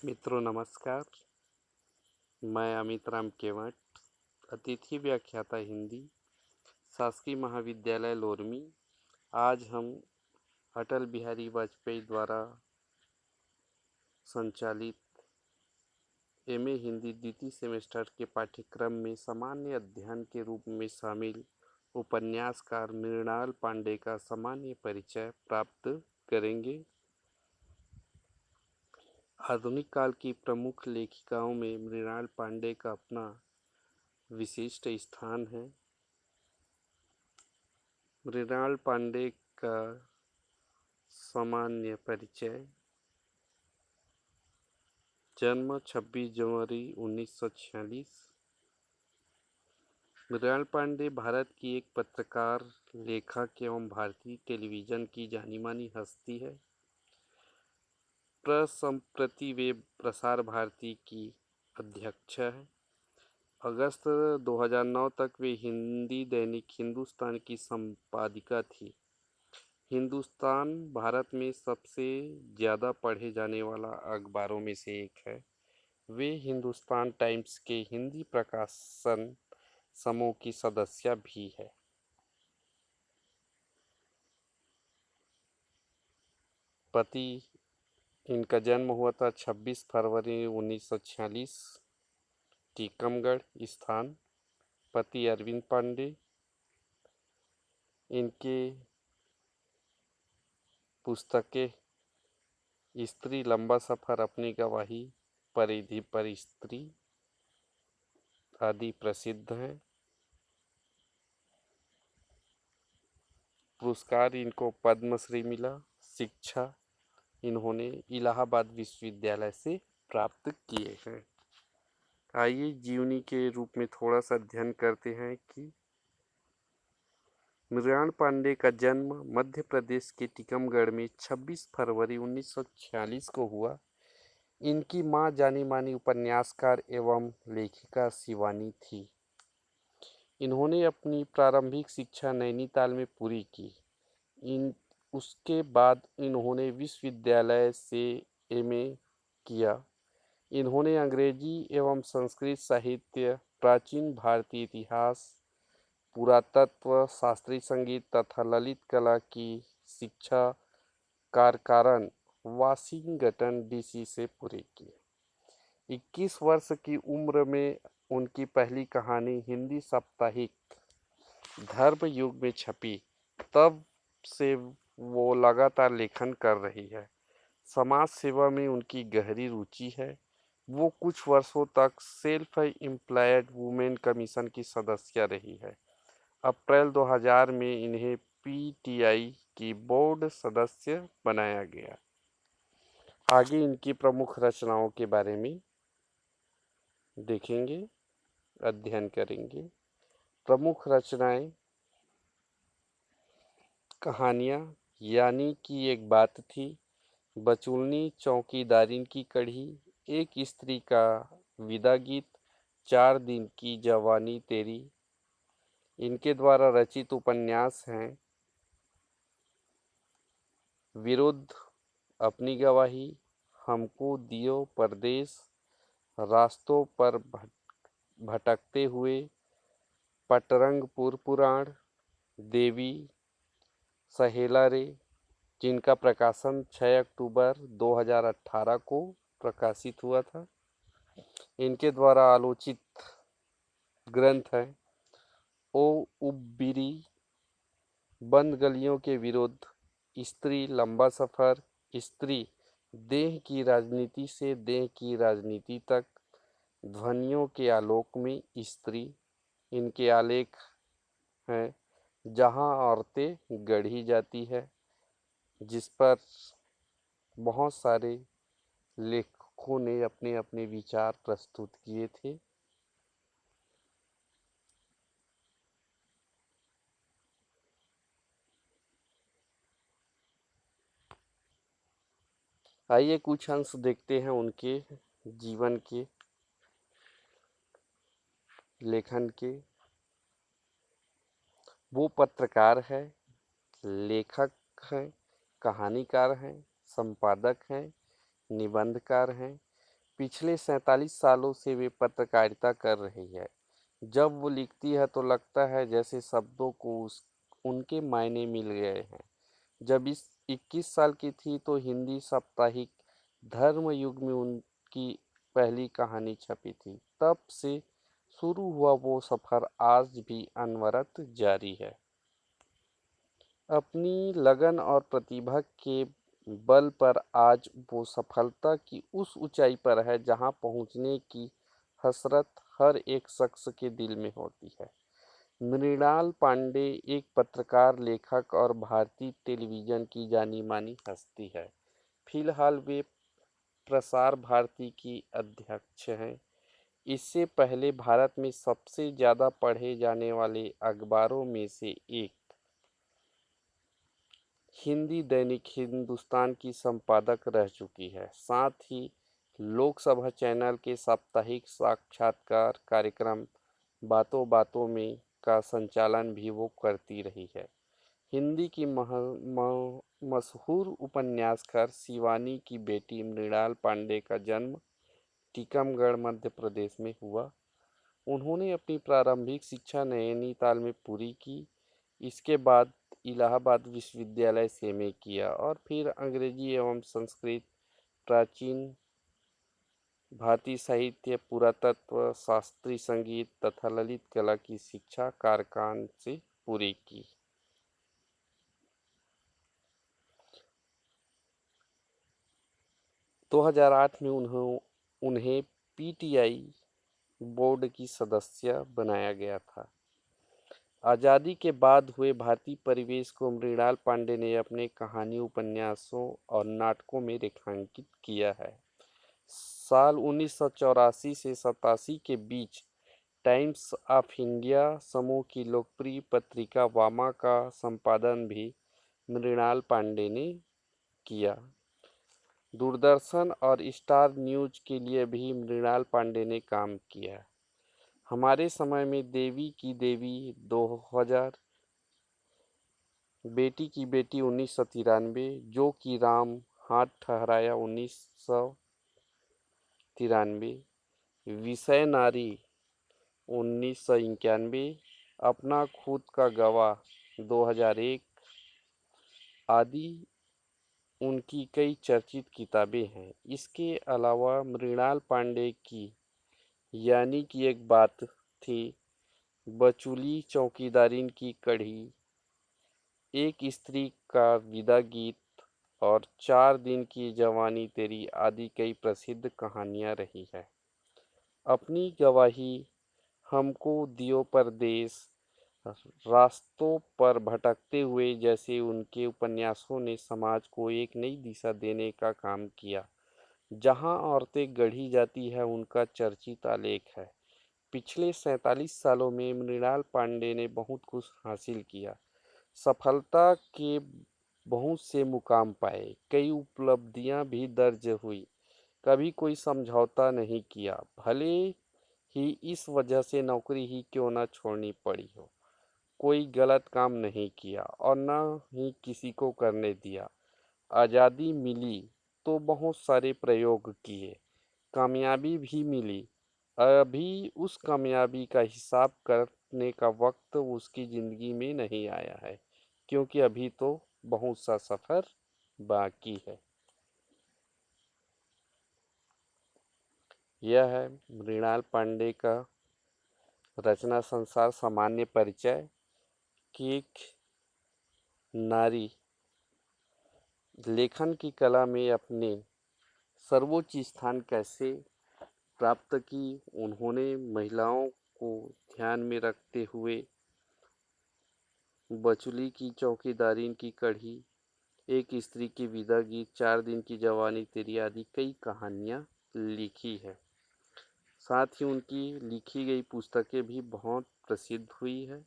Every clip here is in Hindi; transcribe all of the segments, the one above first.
मित्रों नमस्कार। मैं अमित राम केवट, अतिथि व्याख्याता हिंदी, शासकीय महाविद्यालय लोरमी। आज हम अटल बिहारी वाजपेयी द्वारा संचालित एमए हिंदी द्वितीय सेमेस्टर के पाठ्यक्रम में सामान्य अध्ययन के रूप में शामिल उपन्यासकार मृणाल पांडे का सामान्य परिचय प्राप्त करेंगे। आधुनिक काल की प्रमुख लेखिकाओं में मृणाल पांडे का अपना विशिष्ट स्थान है। मृणाल पांडे का सामान्य परिचय। जन्म 26 जनवरी 1946। मृणाल पांडे भारत की एक पत्रकार, लेखक एवं भारतीय टेलीविजन की जानी-मानी हस्ती है। संप्रति वे प्रसार भारती की अध्यक्ष है। अगस्त 2009 तक वे हिंदी दैनिक हिंदुस्तान की संपादिका थी। हिंदुस्तान भारत में सबसे ज़्यादा पढ़े जाने वाला अखबारों में से एक है। वे हिंदुस्तान टाइम्स के हिंदी प्रकाशन समूह की सदस्य भी है। पति इनका जन्म हुआ था 26 फरवरी 1946, टीकमगढ़ स्थान। पति अरविंद पांडे। इनके पुस्तकें स्त्री, लंबा सफर, अपनी गवाही, परिधि पर स्त्री आदि प्रसिद्ध हैं। पुरस्कार इनको पद्मश्री मिला। शिक्षा इन्होंने इलाहाबाद विश्वविद्यालय से प्राप्त किए हैं। आइए जीवनी के रूप में थोड़ा सा अध्ययन करते हैं कि मृणाल पांडे का जन्म मध्य प्रदेश के टीकमगढ़ में 26 फरवरी 1946 को हुआ। इनकी मां जानी मानी उपन्यासकार एवं लेखिका शिवानी थी। इन्होंने अपनी प्रारंभिक शिक्षा नैनीताल में पूरी की। उसके बाद इन्होंने विश्वविद्यालय से एमए किया। इन्होंने अंग्रेजी एवं संस्कृत साहित्य, प्राचीन भारतीय इतिहास, पुरातत्व, शास्त्रीय संगीत तथा ललित कला की शिक्षा कारकारन वाशिंगटन डीसी से पूरी की। 21 वर्ष की उम्र में उनकी पहली कहानी हिंदी साप्ताहिक धर्म युग में छपी। तब से वो लगातार लेखन कर रही है। समाज सेवा में उनकी गहरी रुचि है। वो कुछ वर्षों तक सेल्फ एम्प्लॉयड वुमेन कमीशन की सदस्य रही है। अप्रैल 2000 में इन्हें पीटीआई की बोर्ड सदस्य बनाया गया। आगे इनकी प्रमुख रचनाओं के बारे में देखेंगे, अध्ययन करेंगे। प्रमुख रचनाएं: कहानियाँ, यानी कि एक बात थी, बचुलनी, चौकीदारिन की कढ़ी, एक स्त्री का विदा गीत, 4 दिन की जवानी तेरी। इनके द्वारा रचित उपन्यास हैं विरुद्ध, अपनी गवाही, हमको दियो परदेश, रास्तों पर भटकते हुए, पटरंगपुर पुराण, देवी, सहेला रे, जिनका प्रकाशन 6 अक्टूबर 2018 को प्रकाशित हुआ था। इनके द्वारा आलोचित ग्रंथ है ओ उब्बीरी, बंद गलियों के विरुद्ध, स्त्री, लंबा सफर, स्त्री, देह की राजनीति से देह की राजनीति तक, ध्वनियों के आलोक में स्त्री। इनके आलेख हैं जहां औरतें गढ़ी जाती है, जिस पर बहुत सारे लेखकों ने अपने अपने विचार प्रस्तुत किए थे। आइए कुछ अंश देखते हैं उनके जीवन के, लेखन के। वो पत्रकार है, लेखक हैं, कहानीकार हैं, संपादक हैं, निबंधकार हैं, पिछले 47 सालों से वे पत्रकारिता कर रही है। जब वो लिखती है तो लगता है जैसे शब्दों को उनके मायने मिल गए हैं। जब इस 21 साल की थी तो हिंदी साप्ताहिक धर्म युग में उनकी पहली कहानी छपी थी। तब से शुरू हुआ वो सफ़र आज भी अनवरत जारी है। अपनी लगन और प्रतिभा के बल पर आज वो सफलता की उस ऊंचाई पर है जहां पहुंचने की हसरत हर एक शख्स के दिल में होती है। मृणाल पांडे एक पत्रकार, लेखक और भारतीय टेलीविज़न की जानी-मानी हस्ती है। फिलहाल वे प्रसार भारती की अध्यक्ष हैं। इससे पहले भारत में सबसे ज़्यादा पढ़े जाने वाले अखबारों में से एक हिंदी दैनिक हिंदुस्तान की संपादक रह चुकी हैं। साथ ही लोकसभा चैनल के साप्ताहिक साक्षात्कार कार्यक्रम बातों बातों में का संचालन भी वो करती रही है। हिंदी की मशहूर उपन्यासकार शिवानी की बेटी मृणाल पांडे का जन्म टीकमगढ़, मध्य प्रदेश में हुआ। उन्होंने अपनी प्रारंभिक शिक्षा नैनीताल में पूरी की। इसके बाद इलाहाबाद विश्वविद्यालय से में किया और फिर अंग्रेजी एवं संस्कृत, प्राचीन भारतीय साहित्य, पुरातत्व, शास्त्रीय संगीत तथा ललित कला की शिक्षा कारखान से पूरी की। दो 2008 में उन्हें पीटीआई बोर्ड की सदस्य बनाया गया था। आज़ादी के बाद हुए भारतीय परिवेश को मृणाल पांडे ने अपने कहानी, उपन्यासों और नाटकों में रेखांकित किया है। साल 1984 से 87 के बीच टाइम्स ऑफ इंडिया समूह की लोकप्रिय पत्रिका वामा का संपादन भी मृणाल पांडे ने किया। दूरदर्शन और स्टार न्यूज के लिए भी मृणाल पांडे ने काम किया। हमारे समय में, देवी की देवी 2000, बेटी की बेटी 1993, जो कि राम, हाथ ठहराया 1993, विषय नारी 1991, अपना खुद का गवाह 2001 आदि उनकी कई चर्चित किताबें हैं। इसके अलावा मृणाल पांडे की यानी कि एक बात थी, बचुली चौकीदारिन की कढ़ी, एक स्त्री का विदा गीत और 4 दिन की जवानी तेरी आदि कई प्रसिद्ध कहानियाँ रही है। अपनी गवाही, हमको दियो परदेस, रास्तों पर भटकते हुए जैसे उनके उपन्यासों ने समाज को एक नई दिशा देने का काम किया। जहां औरतें गढ़ी जाती है, उनका चर्चित आलेख है। पिछले 47 सालों में मृणाल पांडे ने बहुत कुछ हासिल किया। सफलता के बहुत से मुकाम पाए, कई उपलब्धियां भी दर्ज हुई। कभी कोई समझौता नहीं किया, भले ही इस वजह से नौकरी ही क्यों न छोड़नी पड़ी हो। कोई गलत काम नहीं किया और न ही किसी को करने दिया। आज़ादी मिली तो बहुत सारे प्रयोग किए, कामयाबी भी मिली। अभी उस कामयाबी का हिसाब करने का वक्त उसकी ज़िंदगी में नहीं आया है, क्योंकि अभी तो बहुत सा सफ़र बाकी है। यह है मृणाल पांडे का रचना संसार सामान्य परिचय कि एक नारी लेखन की कला में अपने सर्वोच्च स्थान कैसे प्राप्त की। उन्होंने महिलाओं को ध्यान में रखते हुए बचुली की चौकीदारी की कढ़ी, एक स्त्री की विदा गीत, 4 दिन की जवानी तेरी आदि कई कहानियाँ लिखी है। साथ ही उनकी लिखी गई पुस्तकें भी बहुत प्रसिद्ध हुई है।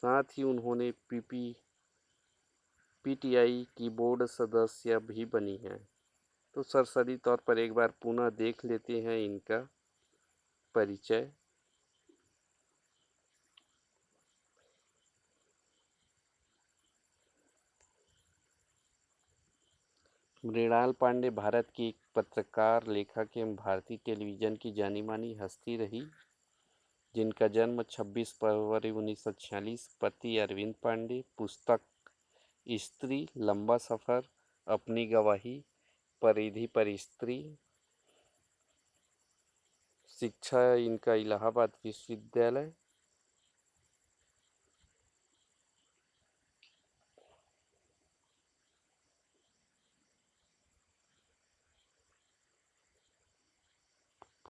साथ ही उन्होंने पीटीआई की बोर्ड सदस्य भी बनी हैं। तो सरसरी तौर पर एक बार पुनः देख लेते हैं इनका परिचय। मृणाल पांडे भारत की एक पत्रकार, लेखक एवं भारतीय टेलीविजन की जानी-मानी हस्ती रही, जिनका जन्म 26 फरवरी 1946 पति अरविंद पांडे। पुस्तक स्त्री, लंबा सफर, अपनी गवाही, परिधि पर स्त्री। शिक्षा इनका इलाहाबाद विश्वविद्यालय।